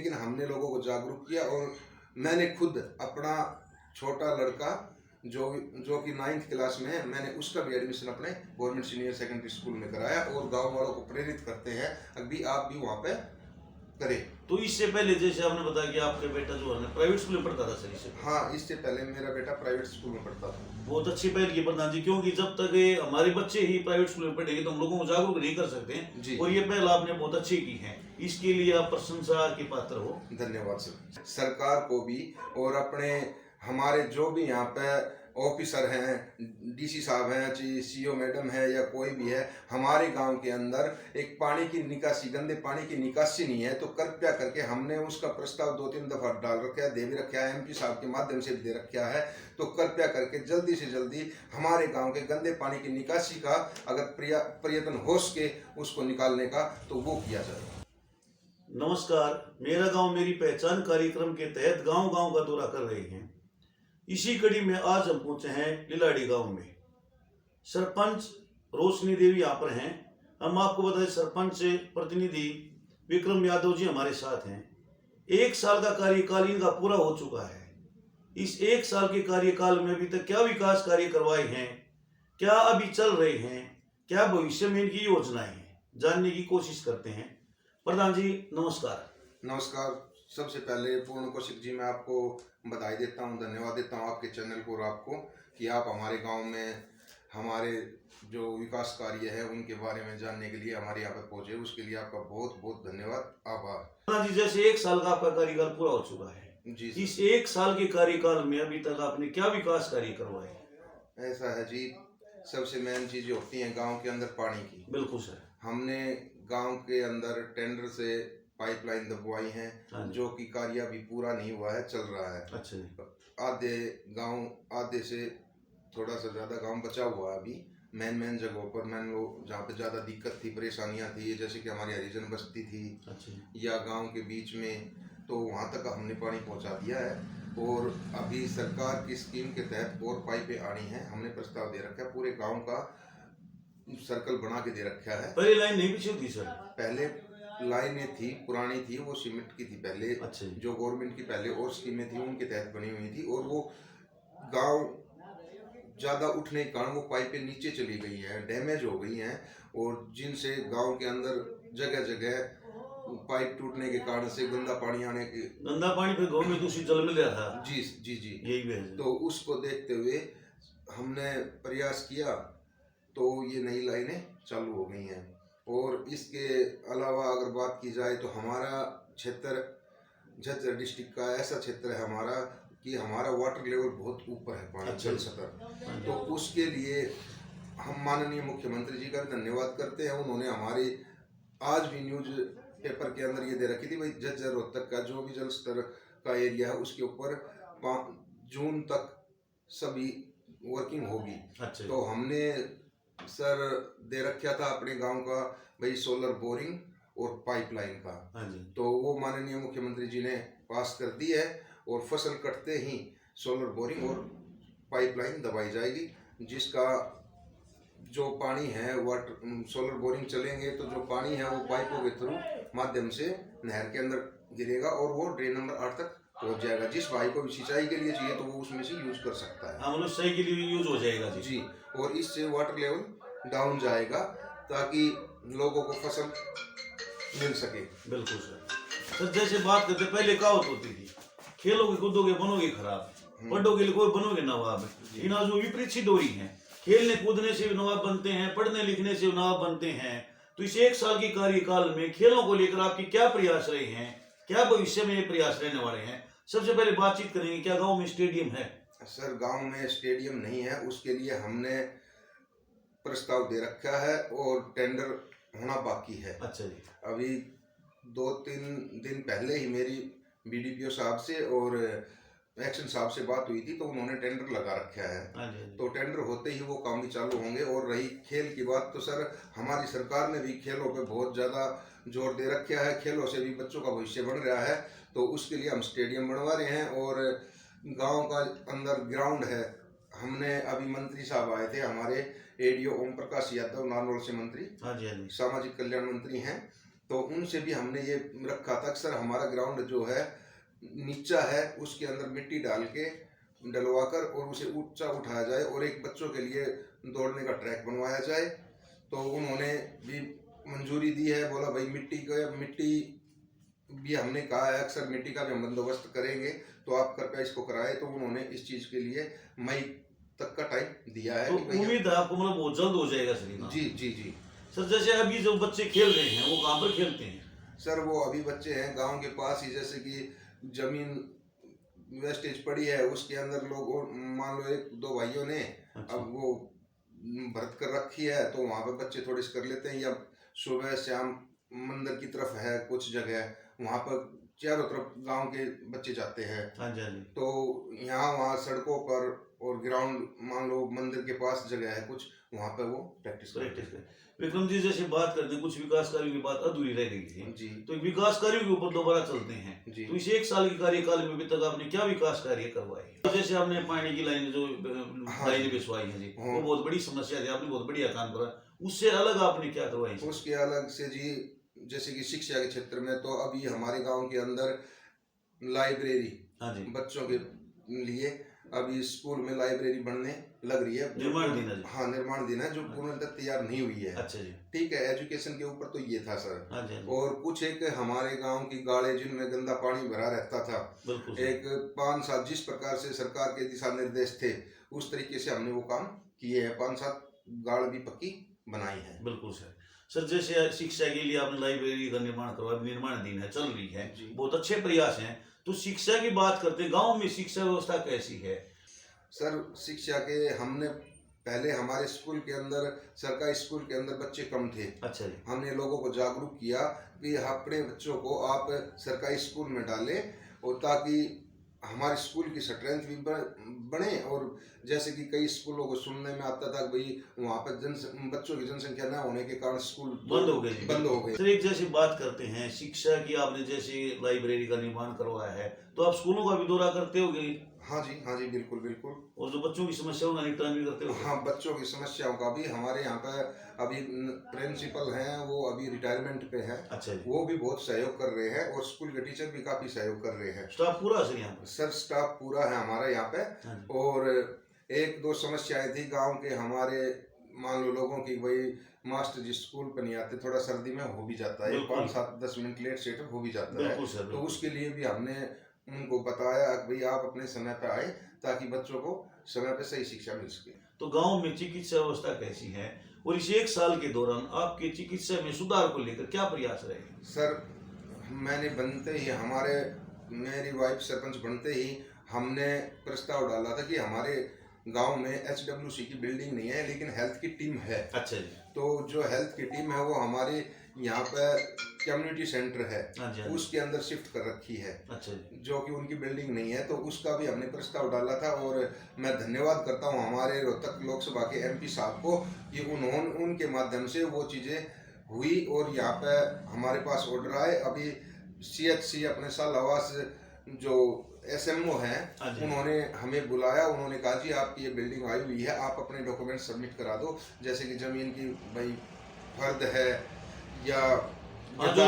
लेकिन हमने लोगों को जागरूक किया और मैंने खुद अपना छोटा लड़का जो कि 9th क्लास में है, मैंने उसका भी एडमिशन अपने गवर्नमेंट सीनियर सेकेंडरी स्कूल में कराया और गांव वालों को प्रेरित करते हैं अभी आप भी वहाँ पे करें। तो इससे पहले जैसे आपने बताया कि आपके बेटा जो है प्राइवेट स्कूल में पढ़ता था सही से? हाँ, इससे पहले मेरा बेटा प्राइवेट स्कूल में पढ़ता था। बहुत अच्छी पहल की प्रधान जी, क्योंकि जब तक ये हमारे बच्चे ही प्राइवेट स्कूल में पढ़ेंगे तो हम लोगों को जागरूक नहीं कर सकते जी। और ये पहल आपने बहुत अच्छी की है, इसके लिए आप प्रशंसा के पात्र हो। धन्यवाद सर। सरकार को भी और अपने हमारे जो भी यहाँ पे ऑफिसर हैं, डीसी साहब हैं, सीओ मैडम है या कोई भी है, हमारे गांव के अंदर एक पानी की निकासी, गंदे पानी की निकासी नहीं है, तो कृपया करके हमने उसका प्रस्ताव 2-3 दफा डाल रखा है, दे भी रखा है, MP साहब के माध्यम से भी दे रखा है। तो कृपया करके जल्दी से जल्दी हमारे गांव के गंदे पानी की निकासी का अगर प्रयत्न हो सके उसको निकालने का तो वो किया जाए। नमस्कार, मेरा गांव मेरी पहचान कार्यक्रम के तहत गांव गांव का दौरा कर रहे हैं। इसी कड़ी में आज हम पहुंचे हैं लिलाड़ी गांव में। सरपंच रोशनी देवी यहाँ पर हैं। हम आपको बताएं, सरपंच प्रतिनिधि विक्रम यादव जी हमारे साथ हैं। 1 साल का कार्यकाल इनका पूरा हो चुका है। इस 1 साल के कार्यकाल में अभी तक क्या विकास कार्य करवाए हैं, क्या अभी चल रहे हैं, क्या भविष्य में इनकी योजनाएं हैं, जानने की कोशिश करते हैं। प्रधान जी नमस्कार। नमस्कार। सबसे पहले पूर्ण कौशिक जी मैं आपको बधाई देता हूं, धन्यवाद देता हूं आपके चैनल को और आपको कि आप हमारे गांव में हमारे जो विकास कार्य है उनके बारे में जानने के लिए हमारे यहाँ पर पहुंचे, उसके लिए आपका बहुत बहुत धन्यवाद, आभार। प्रधान जी, जैसे 1 साल का आपका कार्यकाल पूरा हो चुका है जी, इस 1 साल के कार्यकाल में अभी तक आपने क्या विकास कार्य करवाए? ऐसा है जी, सबसे मेन चीजें होती हैं गाँव के अंदर पानी की। बिल्कुल सर। हमने गाँव के अंदर टेंडर से पाइपलाइन दबवाई हैं, जो कि कार्य अभी पूरा नहीं हुआ है, चल रहा है। अच्छा। आधे से थोड़ा सा ज़्यादा गांव बचा हुआ है अभी मेन जगहों पर। मैन लो जहाँ पे ज़्यादा दिक्कत थी, परेशानियाँ थी, जैसे कि हमारी हरिजन बस्ती थी या गांव के बीच में, तो वहाँ तक हमने पानी पहुँचा दिया है। और अभी सरकार की स्कीम के तहत और पाइपें आनी हैं, हमने प्रस्ताव दे रखा है, पूरे गाँव का सर्कल बना के दे रखा है। पहले लाइन नहीं बिछी थी सर? पहले लाइनें थी, पुरानी थी, वो सीमेंट की थी पहले। अच्छा। जो गवर्नमेंट की पहले और स्कीमें थी उनके तहत बनी हुई थी और वो गांव ज़्यादा उठने के कारण वो पाइपें नीचे चली गई हैं, डैमेज हो गई हैं और जिनसे गांव के अंदर जगह जगह पाइप टूटने के कारण से गंदा पानी आने के, गंदा पानी फिर गाँव में दूषित जल मिल रहा था। जी जी जी, यही है। तो उसको देखते हुए हमने प्रयास किया तो ये नई लाइनें चालू हो गई हैं। और इसके अलावा अगर बात की जाए तो हमारा क्षेत्र झज्जर डिस्ट्रिक्ट का ऐसा क्षेत्र है हमारा कि हमारा वाटर लेवल बहुत ऊपर है, पानी जल स्तर। तो उसके लिए हम माननीय मुख्यमंत्री जी का धन्यवाद करते हैं। उन्होंने हमारे आज भी न्यूज पेपर के अंदर ये दे रखी थी भाई झज्जर रोहतक का जो भी जल स्तर का एरिया है उसके ऊपर 5 जून तक सभी वर्किंग होगी। अच्छा। तो हमने सर दे रखा था अपने गांव का भाई सोलर बोरिंग और पाइपलाइन का। तो वो माननीय मुख्यमंत्री जी ने पास कर दी है और फसल कटते ही सोलर बोरिंग और पाइपलाइन दबाई जाएगी, जिसका जो पानी है वाटर सोलर बोरिंग चलेंगे तो जो पानी है वो पाइपों के थ्रू माध्यम से नहर के अंदर गिरेगा और वो ड्रेन नंबर 8 तक पहुंच जाएगा। जिस भाई को सिंचाई के लिए चाहिए तो वो उसमें से यूज कर सकता है। मतलब सही के लिए यूज हो जाएगा जी। और इससे वाटर लेवल डाउन जाएगा ताकि लोगों को फसल मिल सके। बिल्कुल सर। जैसे बात करते पहले कहावत होती थी, खेलोगे कूदोगे बनोगे खराब, पढ़ोगे लिखोगे बनोगे नवाब। इन आज वो विपरीत सी डोरी है, खेलने कूदने से भी नवाब बनते हैं, पढ़ने लिखने से नवाब बनते हैं। तो इस 1 साल के कार्यकाल में खेलों को लेकर आपके क्या प्रयास रहे हैं, क्या भविष्य में ये प्रयास रहने वाले हैं? सबसे पहले बातचीत करेंगे, क्या गांव में स्टेडियम है? सर गांव में स्टेडियम नहीं है, उसके लिए हमने प्रस्ताव दे रखा है और टेंडर होना बाकी है। अच्छा जी। अभी 2-3 दिन पहले ही मेरी BDPO साहब से और एक्शन साहब से बात हुई थी तो उन्होंने टेंडर लगा रखा है। तो टेंडर होते ही वो काम भी चालू होंगे। और रही खेल की बात तो सर हमारी सरकार ने भी खेलों पे बहुत ज़्यादा जोर दे रखा है, खेलों से भी बच्चों का भविष्य बन रहा है। तो उसके लिए हम स्टेडियम बनवा रहे हैं और गांव का अंदर ग्राउंड है। हमने अभी मंत्री साहब आए थे हमारे ADO ओम प्रकाश यादव नारनौल से मंत्री, सामाजिक कल्याण मंत्री हैं, तो उनसे भी हमने ये रखा था कि सर हमारा ग्राउंड जो है नीचा है, उसके अंदर मिट्टी डाल के डलवाकर और उसे ऊंचा उठाया जाए और एक बच्चों के लिए दौड़ने का ट्रैक बनवाया जाए। तो उन्होंने भी मंजूरी दी है, बोला भाई मिट्टी भी हमने कहा है अक्सर मिट्टी का भी हम बंदोबस्त करेंगे, तो आप कृपया इसको कराए। तो उन्होंने इस चीज़ के लिए मई तक का टाइम दिया है। तो उम्मीद है आपको मतलब बहुत जल्द हो जाएगा सर। जी जी जी सर जैसे अभी जो बच्चे खेल रहे हैं वो कहाँ पर खेलते हैं? सर वो अभी बच्चे हैं गांव के पास ही, जैसे कि जमीन वेस्टेज पड़ी है उसके अंदर लोग मान लो एक दो भाइयों ने अच्छा। अब वो भरत कर रखी है, तो वहाँ पे बच्चे थोड़े से कर लेते हैं। या सुबह शाम मंदिर की तरफ है कुछ जगह, वहाँ पर चारों तरफ गांव के बच्चे जाते हैं। हाँ जी, हाँ जी। तो यहाँ वहाँ सड़कों पर और ग्राउंड मान लो मंदिर के पास जगह है कुछ, वहाँ पे वो प्रैक्टिस करते हैं। विक्रम जी जैसे बात करते हैं, कुछ विकास कार्यों की बात अधूरी रह गई थी, जी तो विकास कार्यों के ऊपर दोबारा चलते हैं। जी तो इस एक साल के कार्यकाल में अभी तक आपने क्या विकास कार्य करवाए? जैसे आपने पानी की लाइन जो लाइनें बिछवाई हैं जी, वो बहुत बड़ी समस्या थी, आपने बहुत बढ़िया काम करा। उससे अलग आपने क्या करवाई? उसके अलग से जी, जैसे कि शिक्षा के क्षेत्र में तो अभी हमारे गांव के अंदर लाइब्रेरी, हाँ जी, बच्चों के लिए अभी स्कूल में लाइब्रेरी बनने लग रही है। निर्माणाधीन है जी। हाँ, निर्माणाधीन है, जो पूर्णतः तैयार नहीं हुई है। अच्छा जी। ठीक है, एजुकेशन के ऊपर तो ये था सर। हाँ जी, हाँ जी। और कुछ एक हमारे गांव की गाड़े जिनमें गंदा पानी भरा रहता था, बिल्कुल सर। एक 5-7 जिस प्रकार से सरकार के दिशा निर्देश थे उस तरीके से हमने वो काम किए हैं। 5-7 गाड़ भी पक्की बनाई है। बिल्कुल सर। सर जैसे शिक्षा के लिए आपने लाइब्रेरी का निर्माण करवाया, निर्माणाधीन है, चल रही है, जी। बहुत अच्छे प्रयास हैं। तो शिक्षा की बात करते हैं, गांव में शिक्षा व्यवस्था कैसी है? सर शिक्षा के हमने पहले हमारे स्कूल के अंदर, सरकारी स्कूल के अंदर बच्चे कम थे। अच्छा जी। हमने लोगों को जागरूक किया कि अपने बच्चों को आप सरकारी स्कूल में डालें, और ताकि हमारे स्कूल की स्ट्रेंथ भी बढ़े। और जैसे कि कई स्कूलों को सुनने में आता था कि भाई वहाँ पर बच्चों की जनसंख्या न होने के कारण स्कूल बंद हो गए। बंद हो गए। सर एक जैसे बात करते हैं शिक्षा की, आपने जैसे लाइब्रेरी का निर्माण करवाया है, तो आप स्कूलों का भी दौरा करते होंगे? हाँ जी बिल्कुल बिल्कुल। और जो बच्चों की समस्याओं का निपटान भी करते होंगे? हाँ, बच्चों की समस्याओं का भी हमारे यहाँ पर अभी प्रिंसिपल हैं, वो अभी रिटायरमेंट पे हैं। अच्छा जी। वो भी बहुत सहयोग कर रहे हैं और स्कूल के टीचर भी काफी सहयोग कर रहे हैं। स्टाफ पूरा सर यहाँ पर? सर स्टाफ पूरा है हमारा यहाँ पे। हाँ जी। और एक दो समस्याएं थी गांव के हमारे, मान लो लोगों की, भाई मास्टर जी स्कूल पर नहीं आते, थोड़ा सर्दी में हो भी जाता है, बिल्कुल। 5-7-10 मिनट लेट सेट हो भी जाता है। बिल्कुल सर, तो बिल्कुल। उसके लिए भी हमने उनको बताया कि भाई आप अपने समय पे आए, ताकि बच्चों को समय पे सही शिक्षा मिल सके। तो गांव में चिकित्सा व्यवस्था कैसी है, और इस एक साल के दौरान आपके चिकित्सा में सुधार को लेकर क्या प्रयास रहे? सर मैंने बनते ही मेरी वाइफ सरपंच बनते ही हमने प्रस्ताव डाला था कि हमारे गांव में HWC की बिल्डिंग नहीं है, लेकिन हेल्थ की टीम है। अच्छा जी। तो जो हेल्थ की टीम है वो हमारे यहाँ पे कम्युनिटी सेंटर है, हाँ जी, हाँ जी। उसके अंदर शिफ्ट कर रखी है। अच्छा जी। जो कि उनकी बिल्डिंग नहीं है, तो उसका भी हमने प्रस्ताव डाला था। और मैं धन्यवाद करता हूँ हमारे रोहतक लोकसभा के MP साहब को कि उनके माध्यम से वो चीज़ें हुई और यहाँ पे हमारे पास ऑर्डर आए। अभी CHC अपने साल आवास जो SMO हैं, उन्होंने हमें बुलाया, उन्होंने कहा जी आपकी ये बिल्डिंग आई हुई है, आप अपने डॉक्यूमेंट सबमिट करा दो, जैसे कि जमीन की भाई फर्द है या जो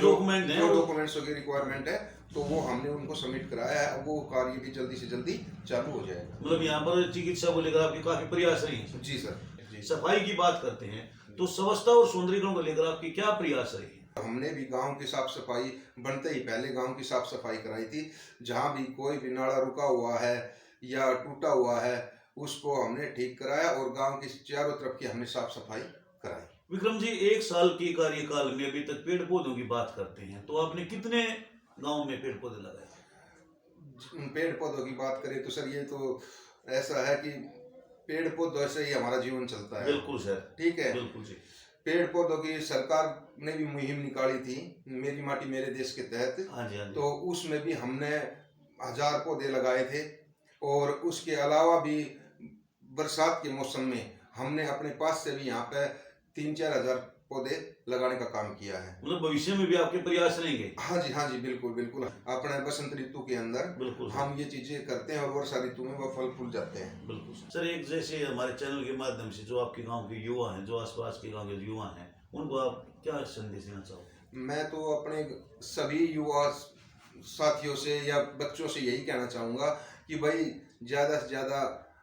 डॉक्यूमेंट्स की रिक्वायरमेंट है, तो वो हमने उनको सबमिट कराया है। वो कार्य भी जल्दी से जल्दी चालू हो जाएगा। मतलब यहाँ पर चिकित्सा को लेकर आपके काफी प्रयास रहे हैं? जी सर जी। सफाई की बात करते हैं, तो स्वच्छता और सौंदर्यीकरण को लेकर आपकी क्या प्रयास रहे? हमने भी गांव की साफ सफाई बनते ही पहले गांव की साफ सफाई कराई थी। जहां भी कोई भी नाला रुका हुआ है या टूटा हुआ है, उसको हमने ठीक कराया और गांव की चारों तरफ की हमने साफ सफाई कराई। विक्रम जी एक साल के कार्यकाल में अभी तक पेड़ पौधों की बात करते हैं, तो आपने कितने गांव में पेड़ पौधे लगाए? पेड़ पौधों की बात करें तो सर ये तो ऐसा है कि पेड़ पौधों से ही हमारा जीवन चलता है। बिल्कुल सर। ठीक है, बिल्कुल जी। पेड़ पौधों की सरकार ने भी मुहिम निकाली थी, मेरी माटी मेरे देश के तहत। हाँ जी, हाँ जी। तो उसमें भी हमने 1000 पौधे लगाए थे। और उसके अलावा भी बरसात के मौसम में हमने अपने पास से भी यहाँ पे 3-4 हजार पौधे लगाने का काम किया है। मतलब भविष्य में भी आपके प्रयास रहेंगे? हाँ जी बिल्कुल बिल्कुल। अपने बसंत ऋतु के अंदर बिल्कुल हम ये चीजें करते हैं और वर्षा ऋतु में वह फल फूल जाते हैं। बिल्कुल सर। एक जैसे हमारे चैनल के माध्यम से जो आपके गांव के युवा हैं, जो आसपास के गांव के युवा हैं, उनको आप क्या संदेश देना चाहोगे? मैं तो अपने सभी युवा साथियों से या बच्चों से यही कहना चाहूँगा कि भाई ज़्यादा से ज़्यादा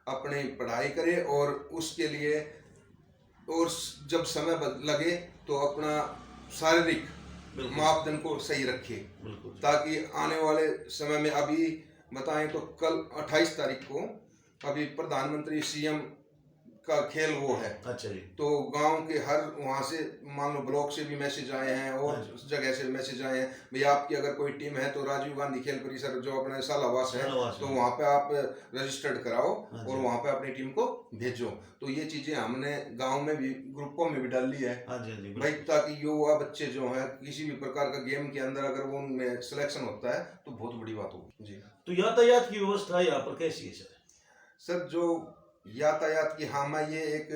अपनी पढ़ाई करें और उसके लिए और जब समय लगे तो अपना शारीरिक बिल्कुल मापदंड को सही रखे, बिल्कुल ताकि आने वाले समय में अभी बताएं तो कल 28 तारीख को अभी प्रधानमंत्री सीएम का खेल वो है। अच्छा जी। तो गांव के हर वहाँ से मान लो ब्लॉक से भी मैसेज आए हैं और हाँ जगह से मैसेज आए हैं, भैया आपकी अगर कोई टीम है तो राजीव गांधी खेल परिसर जो अपना सालावास है सालावास तो में। वहाँ पे आप रजिस्टर्ड कराओ हाँ और जी। वहाँ पे अपनी टीम को भेजो। तो ये चीजें हमने गांव में भी ग्रुपों में भी डाल ली है हाँ जी हाँ जी भाई, ताकि युवा बच्चे जो हैं किसी भी प्रकार का गेम के अंदर अगर वो उनमें सिलेक्शन होता है तो बहुत बड़ी बात होगी जी। तो यातायात की व्यवस्था यहाँ पर कैसी है सर? सर जो यातायात की, हाँ मैं ये एक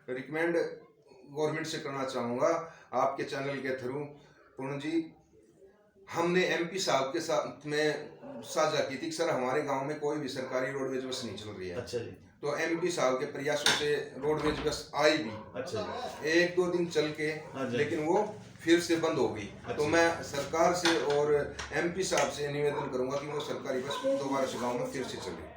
रिकमेंड गवर्नमेंट से करना चाहूँगा आपके चैनल के थ्रू, पूर्ण जी, हमने एमपी साहब के साथ में साझा की थी कि सर हमारे गांव में कोई भी सरकारी रोडवेज बस नहीं चल रही है। अच्छा जी। तो एमपी साहब के प्रयासों से रोडवेज बस आई भी, अच्छा जी। 1-2 दिन चल के, हाँ जी। लेकिन वो फिर से बंद हो गई। अच्छा। तो मैं सरकार से और एमपी साहब से निवेदन करूंगा कि वो सरकारी बस दोबारा से गाँव में फिर से चले।